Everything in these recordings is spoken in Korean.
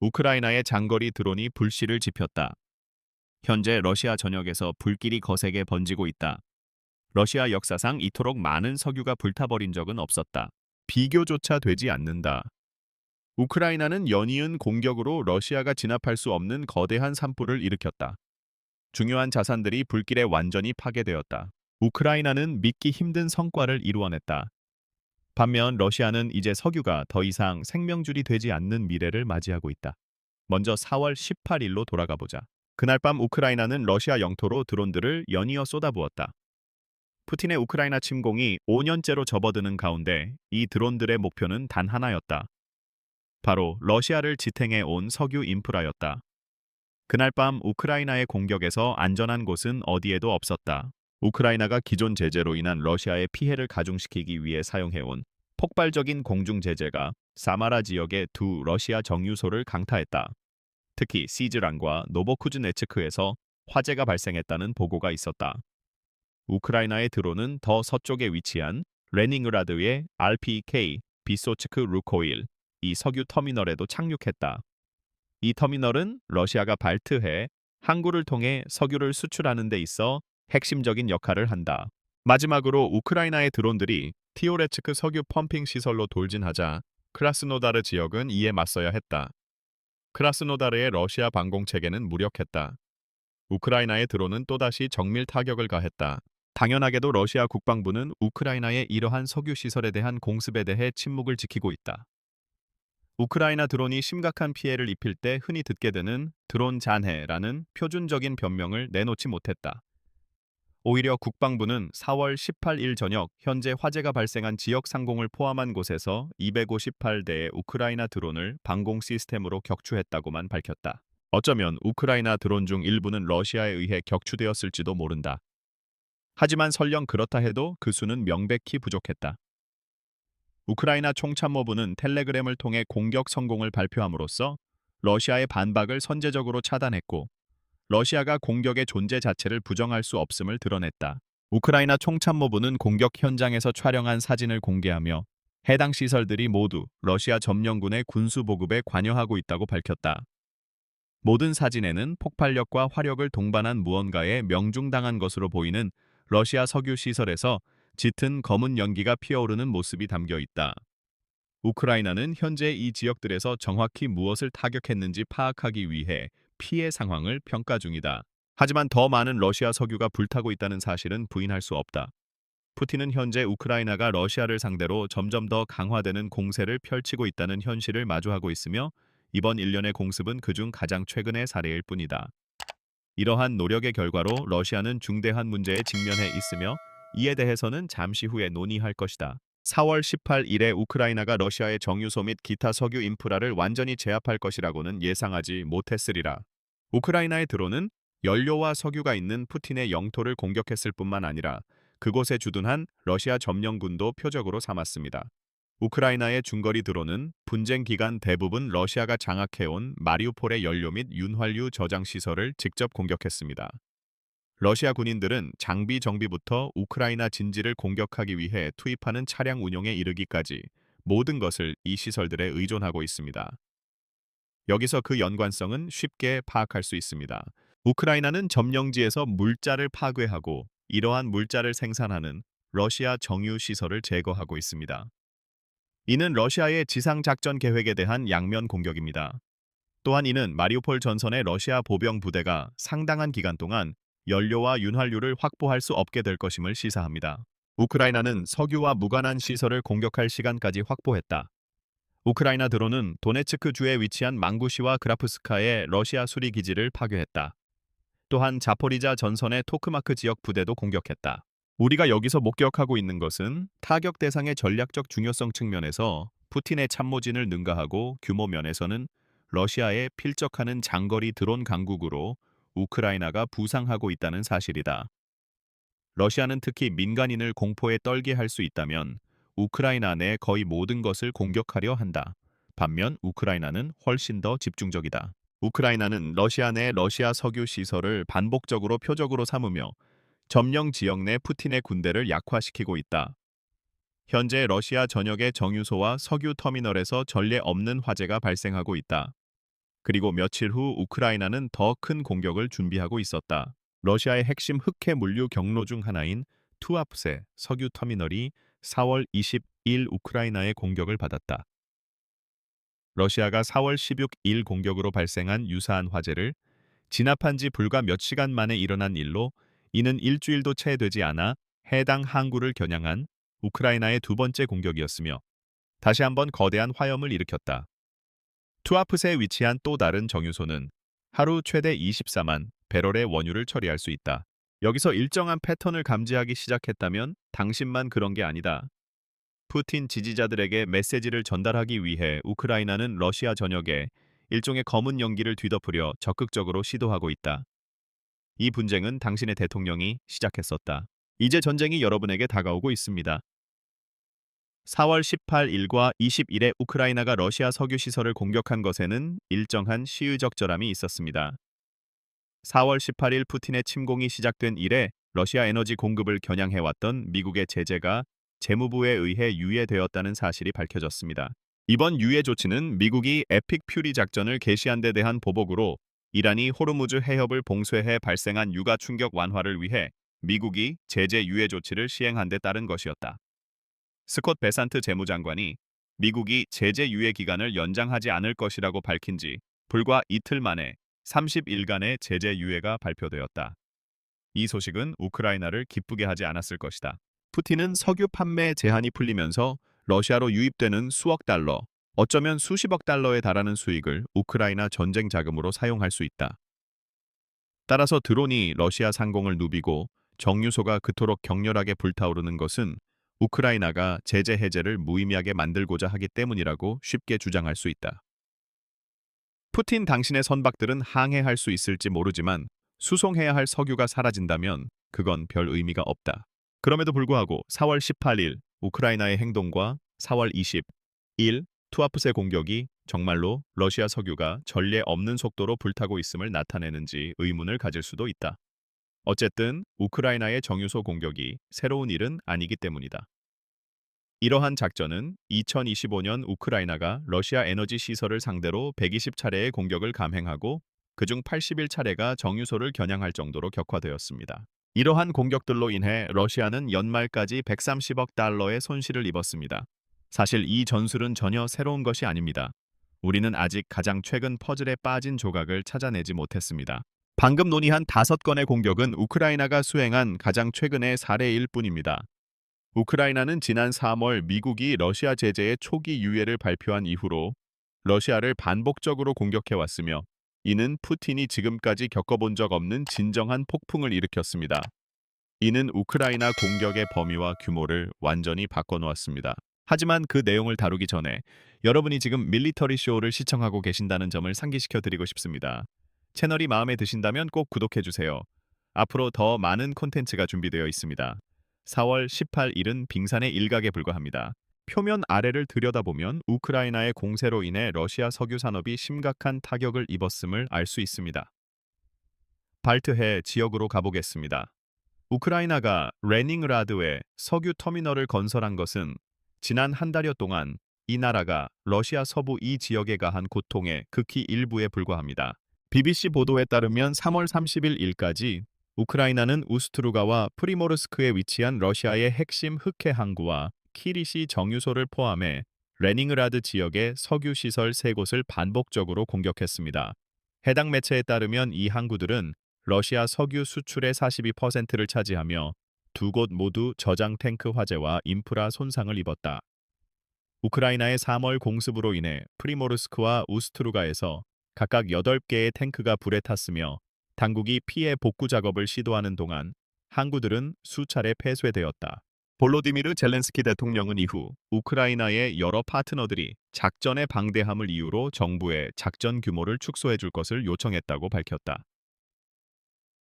우크라이나의 장거리 드론이 불씨를 지폈다. 현재 러시아 전역에서 불길이 거세게 번지고 있다. 러시아 역사상 이토록 많은 석유가 불타버린 적은 없었다. 비교조차 되지 않는다. 우크라이나는 연이은 공격으로 러시아가 진압할 수 없는 거대한 산불을 일으켰다. 중요한 자산들이 불길에 완전히 파괴되었다. 우크라이나는 믿기 힘든 성과를 이루어냈다. 반면 러시아는 이제 석유가 더 이상 생명줄이 되지 않는 미래를 맞이하고 있다. 먼저 4월 18일로 돌아가 보자. 그날 밤 우크라이나는 러시아 영토로 드론들을 연이어 쏟아부었다. 푸틴의 우크라이나 침공이 5년째로 접어드는 가운데 이 드론들의 목표는 단 하나였다. 바로 러시아를 지탱해 온 석유 인프라였다. 그날 밤 우크라이나의 공격에서 안전한 곳은 어디에도 없었다. 우크라이나가 기존 제재로 인한 러시아의 피해를 가중시키기 위해 사용해온 폭발적인 공중 제재가 사마라 지역의 두 러시아 정유소를 강타했다. 특히 시즈란과 노보쿠즈네츠크에서 화재가 발생했다는 보고가 있었다. 우크라이나의 드론은 더 서쪽에 위치한 레닌그라드의 RPK 비소츠크 루코일 이 석유 터미널에도 착륙했다. 이 터미널은 러시아가 발트해 항구를 통해 석유를 수출하는 데 있어 핵심적인 역할을 한다. 마지막으로 우크라이나의 드론들이 티오레츠크 석유 펌핑 시설로 돌진하자 크라스노다르 지역은 이에 맞서야 했다. 크라스노다르의 러시아 방공 체계는 무력했다. 우크라이나의 드론은 또다시 정밀 타격을 가했다. 당연하게도 러시아 국방부는 우크라이나의 이러한 석유 시설에 대한 공습에 대해 침묵을 지키고 있다. 우크라이나 드론이 심각한 피해를 입힐 때 흔히 듣게 되는 드론 잔해라는 표준적인 변명을 내놓지 못했다. 오히려 국방부는 4월 18일 저녁 현재 화재가 발생한 지역 상공을 포함한 곳에서 258대의 우크라이나 드론을 방공 시스템으로 격추했다고만 밝혔다. 어쩌면 우크라이나 드론 중 일부는 러시아에 의해 격추되었을지도 모른다. 하지만 설령 그렇다 해도 그 수는 명백히 부족했다. 우크라이나 총참모부는 텔레그램을 통해 공격 성공을 발표함으로써 러시아의 반박을 선제적으로 차단했고 러시아가 공격의 존재 자체를 부정할 수 없음을 드러냈다. 우크라이나 총참모부는 공격 현장에서 촬영한 사진을 공개하며 해당 시설들이 모두 러시아 점령군의 군수 보급에 관여하고 있다고 밝혔다. 모든 사진에는 폭발력과 화력을 동반한 무언가에 명중당한 것으로 보이는 러시아 석유 시설에서 짙은 검은 연기가 피어오르는 모습이 담겨 있다. 우크라이나는 현재 이 지역들에서 정확히 무엇을 타격했는지 파악하기 위해 피해 상황을 평가 중이다. 하지만 더 많은 러시아 석유가 불타고 있다는 사실은 부인할 수 없다. 푸틴은 현재 우크라이나가 러시아를 상대로 점점 더 강화되는 공세를 펼치고 있다는 현실을 마주하고 있으며 이번 일련의 공습은 그중 가장 최근의 사례일 뿐이다. 이러한 노력의 결과로 러시아는 중대한 문제에 직면해 있으며 이에 대해서는 잠시 후에 논의할 것이다. 4월 18일에 우크라이나가 러시아의 정유소 및 기타 석유 인프라를 완전히 제압할 것이라고는 예상하지 못했으리라. 우크라이나의 드론은 연료와 석유가 있는 푸틴의 영토를 공격했을 뿐만 아니라 그곳에 주둔한 러시아 점령군도 표적으로 삼았습니다. 우크라이나의 중거리 드론은 분쟁 기간 대부분 러시아가 장악해온 마리우폴의 연료 및 윤활유 저장 시설을 직접 공격했습니다. 러시아 군인들은 장비 정비부터 우크라이나 진지를 공격하기 위해 투입하는 차량 운용에 이르기까지 모든 것을 이 시설들에 의존하고 있습니다. 여기서 그 연관성은 쉽게 파악할 수 있습니다. 우크라이나는 점령지에서 물자를 파괴하고 이러한 물자를 생산하는 러시아 정유 시설을 제거하고 있습니다. 이는 러시아의 지상작전 계획에 대한 양면 공격입니다. 또한 이는 마리우폴 전선의 러시아 보병 부대가 상당한 기간 동안 연료와 윤활유를 확보할 수 없게 될 것임을 시사합니다. 우크라이나는 석유와 무관한 시설을 공격할 시간까지 확보했다. 우크라이나 드론은 도네츠크 주에 위치한 망구시와 그라프스카의 러시아 수리 기지를 파괴했다. 또한 자포리자 전선의 토크마크 지역 부대도 공격했다. 우리가 여기서 목격하고 있는 것은 타격 대상의 전략적 중요성 측면에서 푸틴의 참모진을 능가하고 규모 면에서는 러시아에 필적하는 장거리 드론 강국으로 우크라이나가 부상하고 있다는 사실이다. 러시아는 특히 민간인을 공포에 떨게 할 수 있다면 우크라이나 내 거의 모든 것을 공격하려 한다. 반면 우크라이나는 훨씬 더 집중적이다. 우크라이나는 러시아 내 러시아 석유 시설을 반복적으로 표적으로 삼으며 점령 지역 내 푸틴의 군대를 약화시키고 있다. 현재 러시아 전역의 정유소와 석유 터미널에서 전례 없는 화재가 발생하고 있다. 그리고 며칠 후 우크라이나는 더 큰 공격을 준비하고 있었다. 러시아의 핵심 흑해 물류 경로 중 하나인 투아프세 석유 터미널이 4월 20일 우크라이나의 공격을 받았다. 러시아가 4월 16일 공격으로 발생한 유사한 화재를 진압한 지 불과 몇 시간 만에 일어난 일로, 이는 일주일도 채 되지 않아 해당 항구를 겨냥한 우크라이나의 두 번째 공격이었으며 다시 한번 거대한 화염을 일으켰다. 투아프세에 위치한 또 다른 정유소는 하루 최대 24만 배럴의 원유를 처리할 수 있다. 여기서 일정한 패턴을 감지하기 시작했다면 당신만 그런 게 아니다. 푸틴 지지자들에게 메시지를 전달하기 위해 우크라이나는 러시아 전역에 일종의 검은 연기를 뒤덮으려 적극적으로 시도하고 있다. 이 분쟁은 당신의 대통령이 시작했었다. 이제 전쟁이 여러분에게 다가오고 있습니다. 4월 18일과 20일에 우크라이나가 러시아 석유 시설을 공격한 것에는 일정한 시의적절함이 있었습니다. 4월 18일 푸틴의 침공이 시작된 이래 러시아 에너지 공급을 겨냥해왔던 미국의 제재가 재무부에 의해 유예되었다는 사실이 밝혀졌습니다. 이번 유예 조치는 미국이 에픽 퓨리 작전을 개시한 데 대한 보복으로 이란이 호르무즈 해협을 봉쇄해 발생한 유가 충격 완화를 위해 미국이 제재 유예 조치를 시행한 데 따른 것이었다. 스콧 베산트 재무장관이 미국이 제재 유예 기간을 연장하지 않을 것이라고 밝힌 지 불과 이틀 만에 30일간의 제재 유예가 발표되었다. 이 소식은 우크라이나를 기쁘게 하지 않았을 것이다. 푸틴은 석유 판매 제한이 풀리면서 러시아로 유입되는 수억 달러, 어쩌면 수십억 달러에 달하는 수익을 우크라이나 전쟁 자금으로 사용할 수 있다. 따라서 드론이 러시아 상공을 누비고 정유소가 그토록 격렬하게 불타오르는 것은 우크라이나가 제재 해제를 무의미하게 만들고자 하기 때문이라고 쉽게 주장할 수 있다. 푸틴 당신의 선박들은 항해할 수 있을지 모르지만 수송해야 할 석유가 사라진다면 그건 별 의미가 없다. 그럼에도 불구하고 4월 18일 우크라이나의 행동과 4월 20일 투아프세 공격이 정말로 러시아 석유가 전례 없는 속도로 불타고 있음을 나타내는지 의문을 가질 수도 있다. 어쨌든 우크라이나의 정유소 공격이 새로운 일은 아니기 때문이다. 이러한 작전은 2025년 우크라이나가 러시아 에너지 시설을 상대로 120차례의 공격을 감행하고 그중 81차례가 정유소를 겨냥할 정도로 격화되었습니다. 이러한 공격들로 인해 러시아는 연말까지 130억 달러의 손실을 입었습니다. 사실 이 전술은 전혀 새로운 것이 아닙니다. 우리는 아직 가장 최근 퍼즐에 빠진 조각을 찾아내지 못했습니다. 방금 논의한 5건의 공격은 우크라이나가 수행한 가장 최근의 사례일 뿐입니다. 우크라이나는 지난 3월 미국이 러시아 제재의 초기 유예를 발표한 이후로 러시아를 반복적으로 공격해왔으며 이는 푸틴이 지금까지 겪어본 적 없는 진정한 폭풍을 일으켰습니다. 이는 우크라이나 공격의 범위와 규모를 완전히 바꿔놓았습니다. 하지만 그 내용을 다루기 전에 여러분이 지금 밀리터리 쇼를 시청하고 계신다는 점을 상기시켜 드리고 싶습니다. 채널이 마음에 드신다면 꼭 구독해주세요. 앞으로 더 많은 콘텐츠가 준비되어 있습니다. 4월 18일은 빙산의 일각에 불과합니다. 표면 아래를 들여다보면 우크라이나의 공세로 인해 러시아 석유 산업이 심각한 타격을 입었음을 알 수 있습니다. 발트해 지역으로 가보겠습니다. 우크라이나가 레닝라드에 석유 터미널을 건설한 것은 지난 한 달여 동안 이 나라가 러시아 서부 이 지역에 가한 고통의 극히 일부에 불과합니다. BBC 보도에 따르면 3월 30일까지 우크라이나는 우스트루가와 프리모르스크에 위치한 러시아의 핵심 흑해 항구와 키리시 정유소를 포함해 레닝라드 지역의 석유 시설 3곳을 반복적으로 공격했습니다. 해당 매체에 따르면 이 항구들은 러시아 석유 수출의 42%를 차지하며 두 곳 모두 저장 탱크 화재와 인프라 손상을 입었다. 우크라이나의 3월 공습으로 인해 프리모르스크와 우스트루가에서 각각 8개의 탱크가 불에 탔으며 당국이 피해 복구 작업을 시도하는 동안 항구들은 수차례 폐쇄되었다. 볼로디미르 젤렌스키 대통령은 이후 우크라이나의 여러 파트너들이 작전의 방대함을 이유로 정부에 작전 규모를 축소해 줄 것을 요청했다고 밝혔다.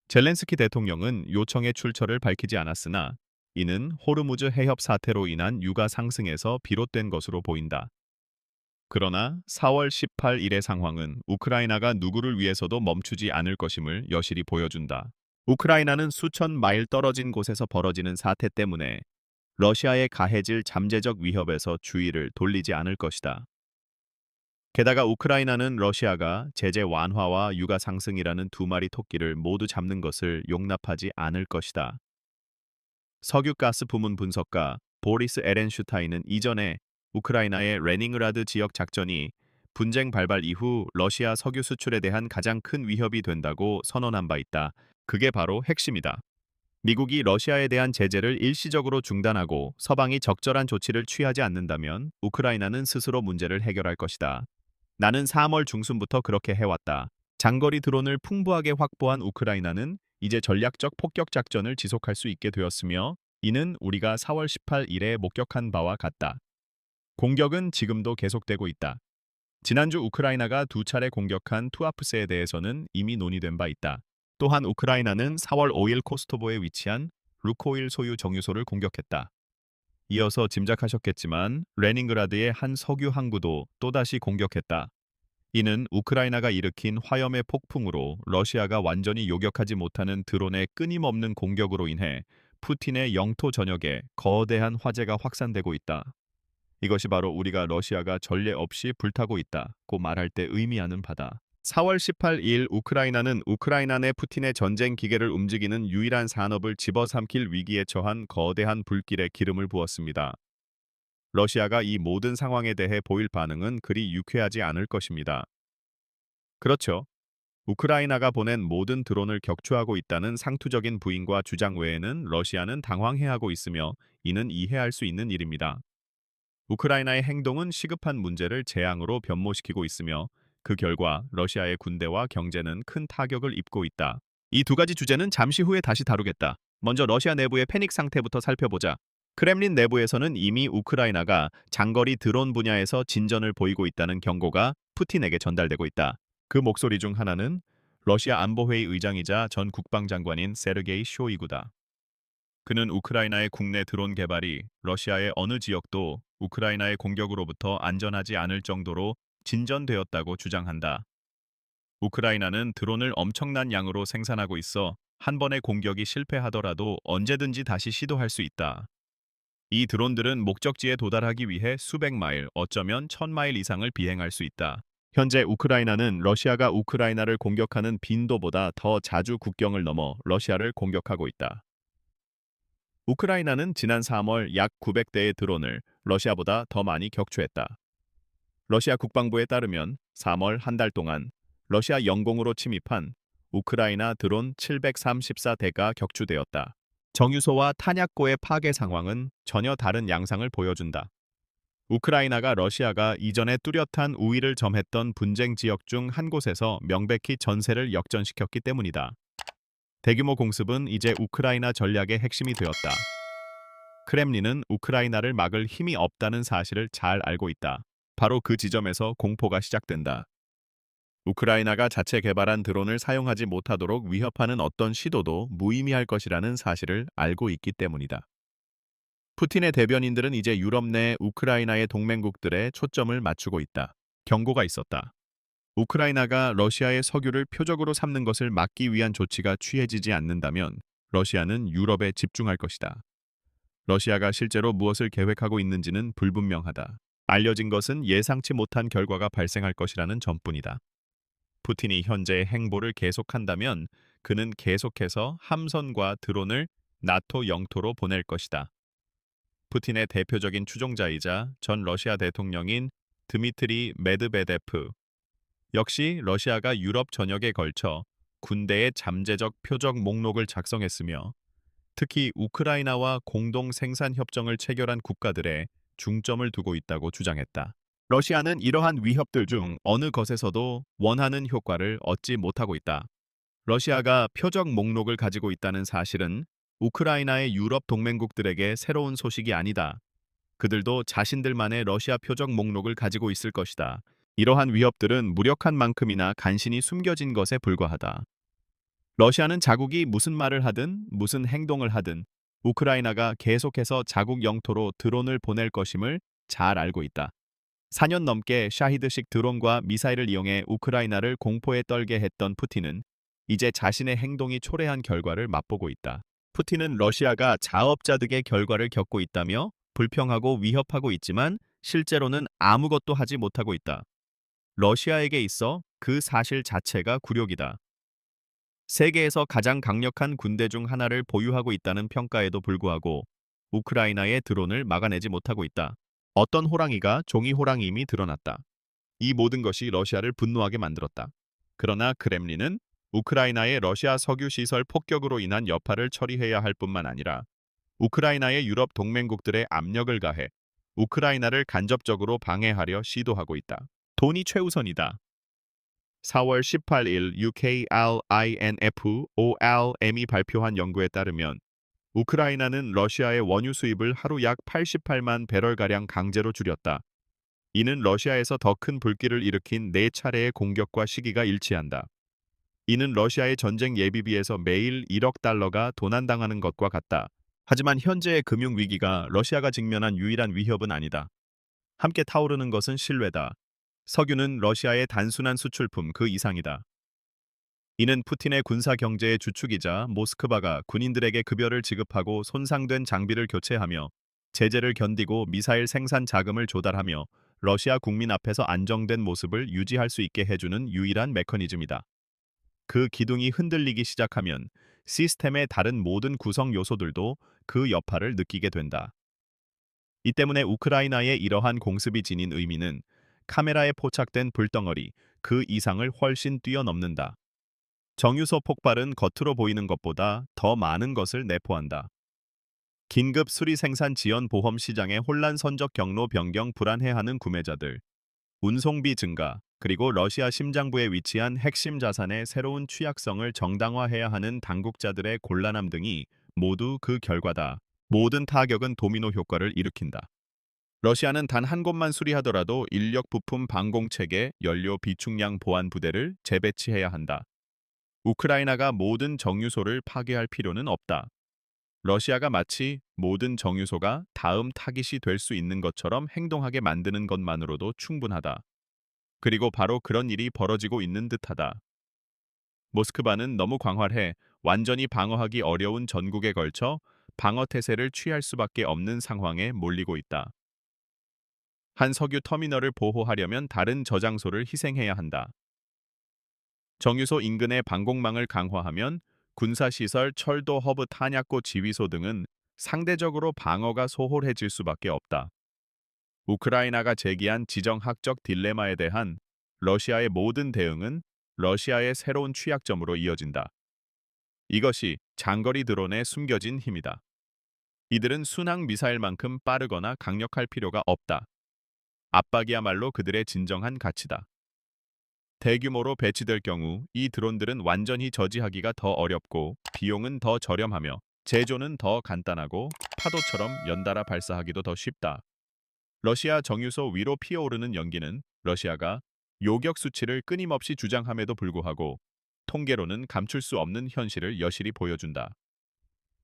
젤렌스키 대통령은 요청의 출처를 밝히지 않았으나 이는 호르무즈 해협 사태로 인한 유가 상승에서 비롯된 것으로 보인다. 그러나 4월 18일의 상황은 우크라이나가 누구를 위해서도 멈추지 않을 것임을 여실히 보여준다. 우크라이나는 수천 마일 떨어진 곳에서 벌어지는 사태 때문에 러시아의 가해질 잠재적 위협에서 주의를 돌리지 않을 것이다. 게다가 우크라이나는 러시아가 제재 완화와 유가 상승이라는 두 마리 토끼를 모두 잡는 것을 용납하지 않을 것이다. 석유가스 부문 분석가 보리스 에렌슈타인은 이전에 우크라이나의 레닌그라드 지역 작전이 분쟁 발발 이후 러시아 석유 수출에 대한 가장 큰 위협이 된다고 선언한 바 있다. 그게 바로 핵심이다. 미국이 러시아에 대한 제재를 일시적으로 중단하고 서방이 적절한 조치를 취하지 않는다면 우크라이나는 스스로 문제를 해결할 것이다. 나는 3월 중순부터 그렇게 해왔다. 장거리 드론을 풍부하게 확보한 우크라이나는 이제 전략적 폭격 작전을 지속할 수 있게 되었으며 이는 우리가 4월 18일에 목격한 바와 같다. 공격은 지금도 계속되고 있다. 지난주 우크라이나가 두 차례 공격한 투아프스에 대해서는 이미 논의된 바 있다. 또한 우크라이나는 4월 5일 코스토보에 위치한 루코일 소유 정유소를 공격했다. 이어서 짐작하셨겠지만 레닌그라드의 한 석유 항구도 또다시 공격했다. 이는 우크라이나가 일으킨 화염의 폭풍으로 러시아가 완전히 요격하지 못하는 드론의 끊임없는 공격으로 인해 푸틴의 영토 전역에 거대한 화재가 확산되고 있다. 이것이 바로 우리가 러시아가 전례 없이 불타고 있다고 말할 때 의미하는 바다. 4월 18일 우크라이나는 우크라이나 내 푸틴의 전쟁 기계를 움직이는 유일한 산업을 집어삼킬 위기에 처한 거대한 불길에 기름을 부었습니다. 러시아가 이 모든 상황에 대해 보일 반응은 그리 유쾌하지 않을 것입니다. 그렇죠. 우크라이나가 보낸 모든 드론을 격추하고 있다는 상투적인 부인과 주장 외에는 러시아는 당황해하고 있으며 이는 이해할 수 있는 일입니다. 우크라이나의 행동은 시급한 문제를 재앙으로 변모시키고 있으며 그 결과 러시아의 군대와 경제는 큰 타격을 입고 있다. 이 두 가지 주제는 잠시 후에 다시 다루겠다. 먼저 러시아 내부의 패닉 상태부터 살펴보자. 크렘린 내부에서는 이미 우크라이나가 장거리 드론 분야에서 진전을 보이고 있다는 경고가 푸틴에게 전달되고 있다. 그 목소리 중 하나는 러시아 안보회의 의장이자 전 국방장관인 세르게이 쇼이구다. 그는 우크라이나의 국내 드론 개발이 러시아의 어느 지역도 우크라이나의 공격으로부터 안전하지 않을 정도로 진전되었다고 주장한다. 우크라이나는 드론을 엄청난 양으로 생산하고 있어 한 번의 공격이 실패하더라도 언제든지 다시 시도할 수 있다. 이 드론들은 목적지에 도달하기 위해 수백 마일, 어쩌면 1000마일 이상을 비행할 수 있다. 현재 우크라이나는 러시아가 우크라이나를 공격하는 빈도보다 더 자주 국경을 넘어 러시아를 공격하고 있다. 우크라이나는 지난 3월 약 900대의 드론을 러시아보다 더 많이 격추했다. 러시아 국방부에 따르면 3월 한 달 동안 러시아 영공으로 침입한 우크라이나 드론 734대가 격추되었다. 정유소와 탄약고의 파괴 상황은 전혀 다른 양상을 보여준다. 우크라이나가 러시아가 이전에 뚜렷한 우위를 점했던 분쟁 지역 중 한 곳에서 명백히 전세를 역전시켰기 때문이다. 대규모 공습은 이제 우크라이나 전략의 핵심이 되었다. 크렘린은 우크라이나를 막을 힘이 없다는 사실을 잘 알고 있다. 바로 그 지점에서 공포가 시작된다. 우크라이나가 자체 개발한 드론을 사용하지 못하도록 위협하는 어떤 시도도 무의미할 것이라는 사실을 알고 있기 때문이다. 푸틴의 대변인들은 이제 유럽 내 우크라이나의 동맹국들에 초점을 맞추고 있다. 경고가 있었다. 우크라이나가 러시아의 석유를 표적으로 삼는 것을 막기 위한 조치가 취해지지 않는다면 러시아는 유럽에 집중할 것이다. 러시아가 실제로 무엇을 계획하고 있는지는 불분명하다. 알려진 것은 예상치 못한 결과가 발생할 것이라는 점뿐이다. 푸틴이 현재의 행보를 계속한다면 그는 계속해서 함선과 드론을 나토 영토로 보낼 것이다. 푸틴의 대표적인 추종자이자 전 러시아 대통령인 드미트리 메드베데프 역시 러시아가 유럽 전역에 걸쳐 군대의 잠재적 표적 목록을 작성했으며 특히 우크라이나와 공동 생산 협정을 체결한 국가들에 중점을 두고 있다고 주장했다. 러시아는 이러한 위협들 중 어느 것에서도 원하는 효과를 얻지 못하고 있다. 러시아가 표적 목록을 가지고 있다는 사실은 우크라이나의 유럽 동맹국들에게 새로운 소식이 아니다. 그들도 자신들만의 러시아 표적 목록을 가지고 있을 것이다. 이러한 위협들은 무력한 만큼이나 간신히 숨겨진 것에 불과하다. 러시아는 자국이 무슨 말을 하든 무슨 행동을 하든 우크라이나가 계속해서 자국 영토로 드론을 보낼 것임을 잘 알고 있다. 4년 넘게 샤히드식 드론과 미사일을 이용해 우크라이나를 공포에 떨게 했던 푸틴은 이제 자신의 행동이 초래한 결과를 맛보고 있다. 푸틴은 러시아가 자업자득의 결과를 겪고 있다며 불평하고 위협하고 있지만 실제로는 아무것도 하지 못하고 있다. 러시아에게 있어 그 사실 자체가 굴욕이다. 세계에서 가장 강력한 군대 중 하나를 보유하고 있다는 평가에도 불구하고 우크라이나의 드론을 막아내지 못하고 있다. 어떤 호랑이가 종이 호랑이임이 드러났다. 이 모든 것이 러시아를 분노하게 만들었다. 그러나 크렘린은 우크라이나의 러시아 석유 시설 폭격으로 인한 여파를 처리해야 할 뿐만 아니라 우크라이나의 유럽 동맹국들의 압력을 가해 우크라이나를 간접적으로 방해하려 시도하고 있다. 돈이 최우선이다. 4월 18일 UKRINFORM이 발표한 연구에 따르면 우크라이나는 러시아의 원유 수입을 하루 약 88만 배럴가량 강제로 줄였다. 이는 러시아에서 더 큰 불길을 일으킨 4차례의 공격과 시기가 일치한다. 이는 러시아의 전쟁 예비비에서 매일 1억 달러가 도난당하는 것과 같다. 하지만 현재의 금융 위기가 러시아가 직면한 유일한 위협은 아니다. 함께 타오르는 것은 신뢰다. 석유는 러시아의 단순한 수출품 그 이상이다. 이는 푸틴의 군사 경제의 주축이자 모스크바가 군인들에게 급여를 지급하고 손상된 장비를 교체하며 제재를 견디고 미사일 생산 자금을 조달하며 러시아 국민 앞에서 안정된 모습을 유지할 수 있게 해주는 유일한 메커니즘이다. 그 기둥이 흔들리기 시작하면 시스템의 다른 모든 구성 요소들도 그 여파를 느끼게 된다. 이 때문에 우크라이나의 이러한 공습이 지닌 의미는 카메라에 포착된 불덩어리 그 이상을 훨씬 뛰어넘는다. 정유소 폭발은 겉으로 보이는 것보다 더 많은 것을 내포한다. 긴급 수리 생산 지연 보험 시장의 혼란 선적 경로 변경 불안해하는 구매자들, 운송비 증가, 그리고 러시아 심장부에 위치한 핵심 자산의 새로운 취약성을 정당화해야 하는 당국자들의 곤란함 등이 모두 그 결과다. 모든 타격은 도미노 효과를 일으킨다. 러시아는 단 한 곳만 수리하더라도 인력 부품 방공체계, 연료 비축량 보안 부대를 재배치해야 한다. 우크라이나가 모든 정유소를 파괴할 필요는 없다. 러시아가 마치 모든 정유소가 다음 타깃이 될 수 있는 것처럼 행동하게 만드는 것만으로도 충분하다. 그리고 바로 그런 일이 벌어지고 있는 듯하다. 모스크바는 너무 광활해 완전히 방어하기 어려운 전국에 걸쳐 방어 태세를 취할 수밖에 없는 상황에 몰리고 있다. 한 석유 터미널을 보호하려면 다른 저장소를 희생해야 한다. 정유소 인근의 방공망을 강화하면 군사시설, 철도 허브 탄약고 지휘소 등은 상대적으로 방어가 소홀해질 수밖에 없다. 우크라이나가 제기한 지정학적 딜레마에 대한 러시아의 모든 대응은 러시아의 새로운 취약점으로 이어진다. 이것이 장거리 드론에 숨겨진 힘이다. 이들은 순항 미사일만큼 빠르거나 강력할 필요가 없다. 압박이야말로 그들의 진정한 가치다. 대규모로 배치될 경우 이 드론들은 완전히 저지하기가 더 어렵고 비용은 더 저렴하며 제조는 더 간단하고 파도처럼 연달아 발사하기도 더 쉽다. 러시아 정유소 위로 피어오르는 연기는 러시아가 요격 수치를 끊임없이 주장함에도 불구하고 통계로는 감출 수 없는 현실을 여실히 보여준다.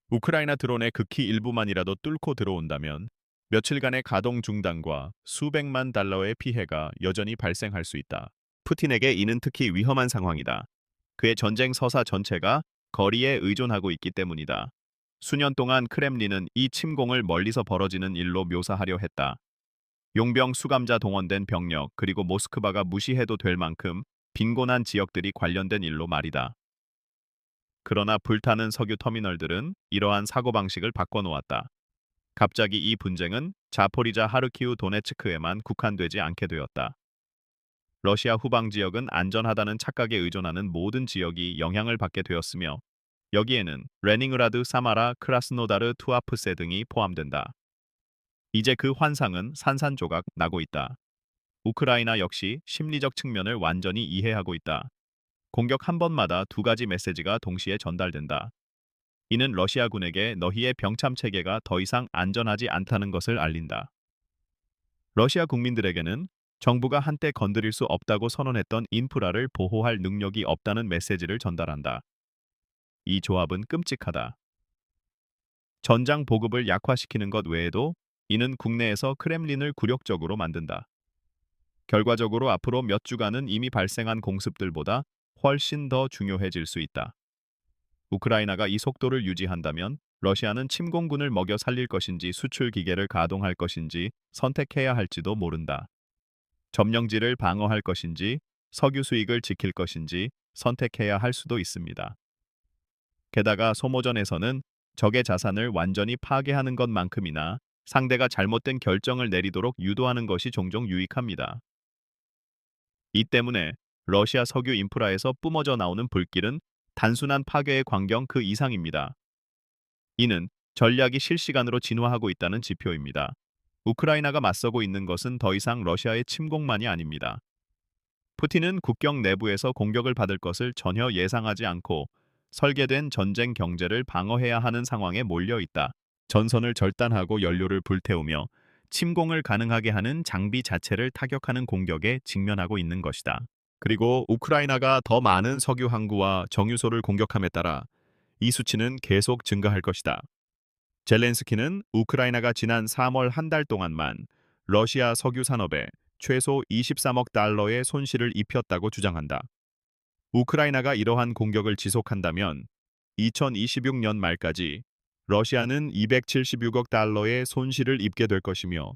우크라이나 드론의 극히 일부만이라도 뚫고 들어온다면 며칠간의 가동 중단과 수백만 달러의 피해가 여전히 발생할 수 있다. 푸틴에게 이는 특히 위험한 상황이다. 그의 전쟁 서사 전체가 거리에 의존하고 있기 때문이다. 수년 동안 크렘린은 이 침공을 멀리서 벌어지는 일로 묘사하려 했다. 용병 수감자 동원된 병력 그리고 모스크바가 무시해도 될 만큼 빈곤한 지역들이 관련된 일로 말이다. 그러나 불타는 석유 터미널들은 이러한 사고방식을 바꿔놓았다. 갑자기 이 분쟁은 자포리자 하르키우 도네츠크에만 국한되지 않게 되었다. 러시아 후방 지역은 안전하다는 착각에 의존하는 모든 지역이 영향을 받게 되었으며 여기에는 레닝그라드, 사마라, 크라스노다르, 투아프세 등이 포함된다. 이제 그 환상은 산산조각 나고 있다. 우크라이나 역시 심리적 측면을 완전히 이해하고 있다. 공격 한 번마다 두 가지 메시지가 동시에 전달된다. 이는 러시아군에게 너희의 병참 체계가 더 이상 안전하지 않다는 것을 알린다. 러시아 국민들에게는 정부가 한때 건드릴 수 없다고 선언했던 인프라를 보호할 능력이 없다는 메시지를 전달한다. 이 조합은 끔찍하다. 전장 보급을 약화시키는 것 외에도 이는 국내에서 크렘린을 굴욕적으로 만든다. 결과적으로 앞으로 몇 주간은 이미 발생한 공습들보다 훨씬 더 중요해질 수 있다. 우크라이나가 이 속도를 유지한다면 러시아는 침공군을 먹여 살릴 것인지 수출 기계를 가동할 것인지 선택해야 할지도 모른다. 점령지를 방어할 것인지 석유 수익을 지킬 것인지 선택해야 할 수도 있습니다. 게다가 소모전에서는 적의 자산을 완전히 파괴하는 것만큼이나 상대가 잘못된 결정을 내리도록 유도하는 것이 종종 유익합니다. 이 때문에 러시아 석유 인프라에서 뿜어져 나오는 불길은 단순한 파괴의 광경 그 이상입니다. 이는 전략이 실시간으로 진화하고 있다는 지표입니다. 우크라이나가 맞서고 있는 것은 더 이상 러시아의 침공만이 아닙니다. 푸틴은 국경 내부에서 공격을 받을 것을 전혀 예상하지 않고 설계된 전쟁 경제를 방어해야 하는 상황에 몰려 있다. 전선을 절단하고 연료를 불태우며 침공을 가능하게 하는 장비 자체를 타격하는 공격에 직면하고 있는 것이다. 그리고 우크라이나가 더 많은 석유 항구와 정유소를 공격함에 따라 이 수치는 계속 증가할 것이다. 젤렌스키는 우크라이나가 지난 3월 한 달 동안만 러시아 석유 산업에 최소 23억 달러의 손실을 입혔다고 주장한다. 우크라이나가 이러한 공격을 지속한다면 2026년 말까지 러시아는 276억 달러의 손실을 입게 될 것이며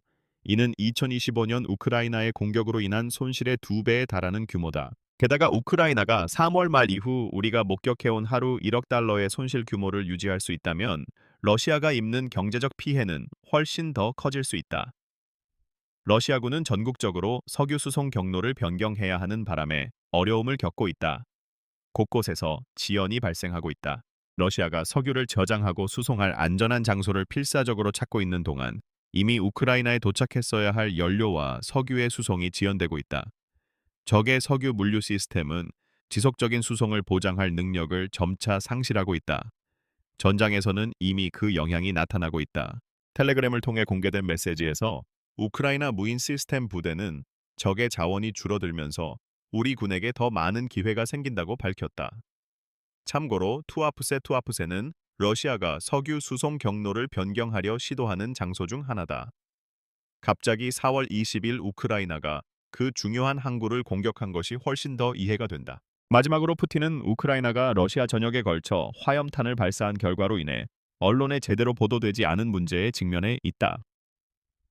이는 2025년 우크라이나의 공격으로 인한 손실의 2배에 달하는 규모다. 게다가 우크라이나가 3월 말 이후 우리가 목격해온 하루 1억 달러의 손실 규모를 유지할 수 있다면 러시아가 입는 경제적 피해는 훨씬 더 커질 수 있다. 러시아군은 전국적으로 석유 수송 경로를 변경해야 하는 바람에 어려움을 겪고 있다. 곳곳에서 지연이 발생하고 있다. 러시아가 석유를 저장하고 수송할 안전한 장소를 필사적으로 찾고 있는 동안 이미 우크라이나에 도착했어야 할 연료와 석유의 수송이 지연되고 있다. 적의 석유 물류 시스템은 지속적인 수송을 보장할 능력을 점차 상실하고 있다. 전장에서는 이미 그 영향이 나타나고 있다. 텔레그램을 통해 공개된 메시지에서 우크라이나 무인 시스템 부대는 적의 자원이 줄어들면서 우리 군에게 더 많은 기회가 생긴다고 밝혔다. 참고로 투아프세는 러시아가 석유 수송 경로를 변경하려 시도하는 장소 중 하나다. 갑자기 4월 20일 우크라이나가 그 중요한 항구를 공격한 것이 훨씬 더 이해가 된다. 마지막으로 푸틴은 우크라이나가 러시아 전역에 걸쳐 화염탄을 발사한 결과로 인해 언론에 제대로 보도되지 않은 문제에 직면해 있다.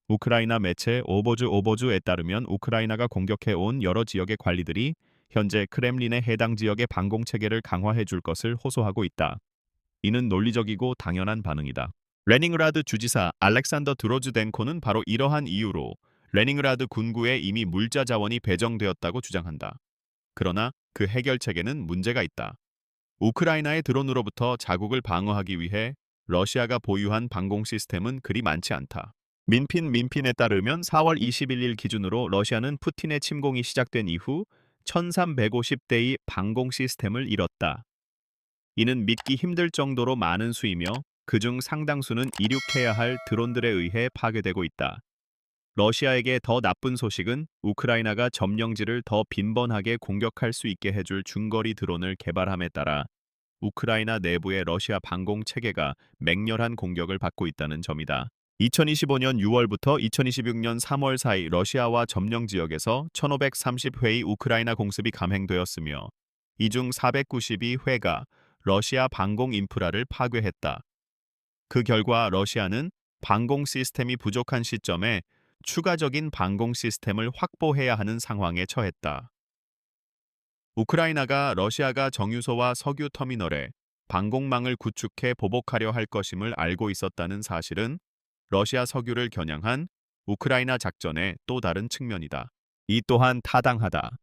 우크라이나 매체 오보주에 따르면 우크라이나가 공격해온 여러 지역의 관리들이 현재 크렘린의 해당 지역의 방공 체계를 강화해 줄 것을 호소하고 있다. 이는 논리적이고 당연한 반응이다. 레닌그라드 주지사 알렉산더 드로즈덴코는 바로 이러한 이유로 레닌그라드 군구에 이미 물자 자원이 배정되었다고 주장한다. 그러나 그 해결책에는 문제가 있다. 우크라이나의 드론으로부터 자국을 방어하기 위해 러시아가 보유한 방공 시스템은 그리 많지 않다. 민핀에 따르면 4월 21일 기준으로 러시아는 푸틴의 침공이 시작된 이후 1350대의 방공 시스템을 잃었다. 이는 믿기 힘들 정도로 많은 수이며 그중 상당수는 이륙해야 할 드론들에 의해 파괴되고 있다. 러시아에게 더 나쁜 소식은 우크라이나가 점령지를 더 빈번하게 공격할 수 있게 해줄 중거리 드론을 개발함에 따라 우크라이나 내부의 러시아 방공 체계가 맹렬한 공격을 받고 있다는 점이다. 2025년 6월부터 2026년 3월 사이 러시아와 점령 지역에서 1530회의 우크라이나 공습이 감행되었으며 이 중 492회가 러시아 방공 인프라를 파괴했다. 그 결과 러시아는 방공 시스템이 부족한 시점에 추가적인 방공 시스템을 확보해야 하는 상황에 처했다. 우크라이나가 러시아가 정유소와 석유 터미널에 방공망을 구축해 보복하려 할 것임을 알고 있었다는 사실은 러시아 석유를 겨냥한 우크라이나 작전의 또 다른 측면이다. 이 또한 타당하다.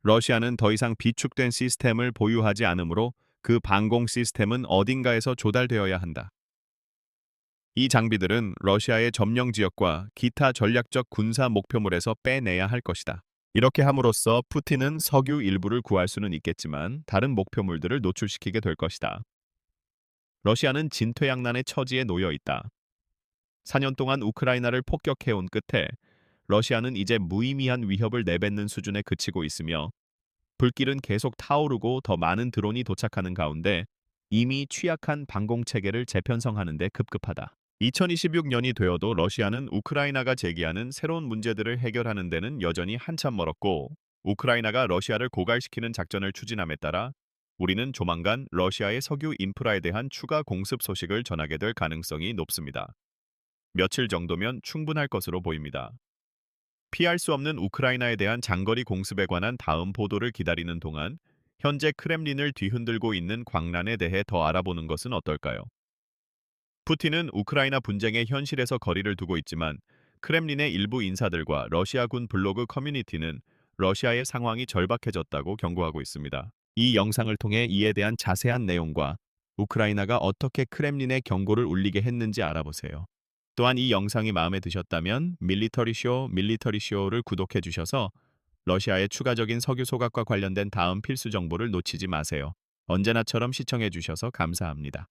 러시아는 더 이상 비축된 시스템을 보유하지 않으므로 그 방공 시스템은 어딘가에서 조달되어야 한다. 이 장비들은 러시아의 점령 지역과 기타 전략적 군사 목표물에서 빼내야 할 것이다. 이렇게 함으로써 푸틴은 석유 일부를 구할 수는 있겠지만 다른 목표물들을 노출시키게 될 것이다. 러시아는 진퇴양난의 처지에 놓여 있다. 4년 동안 우크라이나를 폭격해온 끝에 러시아는 이제 무의미한 위협을 내뱉는 수준에 그치고 있으며 불길은 계속 타오르고 더 많은 드론이 도착하는 가운데 이미 취약한 방공 체계를 재편성하는 데 급급하다. 2026년이 되어도 러시아는 우크라이나가 제기하는 새로운 문제들을 해결하는 데는 여전히 한참 멀었고 우크라이나가 러시아를 고갈시키는 작전을 추진함에 따라 우리는 조만간 러시아의 석유 인프라에 대한 추가 공습 소식을 전하게 될 가능성이 높습니다. 며칠 정도면 충분할 것으로 보입니다. 피할 수 없는 우크라이나에 대한 장거리 공습에 관한 다음 보도를 기다리는 동안 현재 크렘린을 뒤흔들고 있는 광란에 대해 더 알아보는 것은 어떨까요? 푸틴은 우크라이나 분쟁의 현실에서 거리를 두고 있지만 크렘린의 일부 인사들과 러시아군 블로그 커뮤니티는 러시아의 상황이 절박해졌다고 경고하고 있습니다. 이 영상을 통해 이에 대한 자세한 내용과 우크라이나가 어떻게 크렘린의 경고를 울리게 했는지 알아보세요. 또한 이 영상이 마음에 드셨다면 밀리터리쇼를 구독해 주셔서 러시아의 추가적인 석유 소각과 관련된 다음 필수 정보를 놓치지 마세요. 언제나처럼 시청해 주셔서 감사합니다.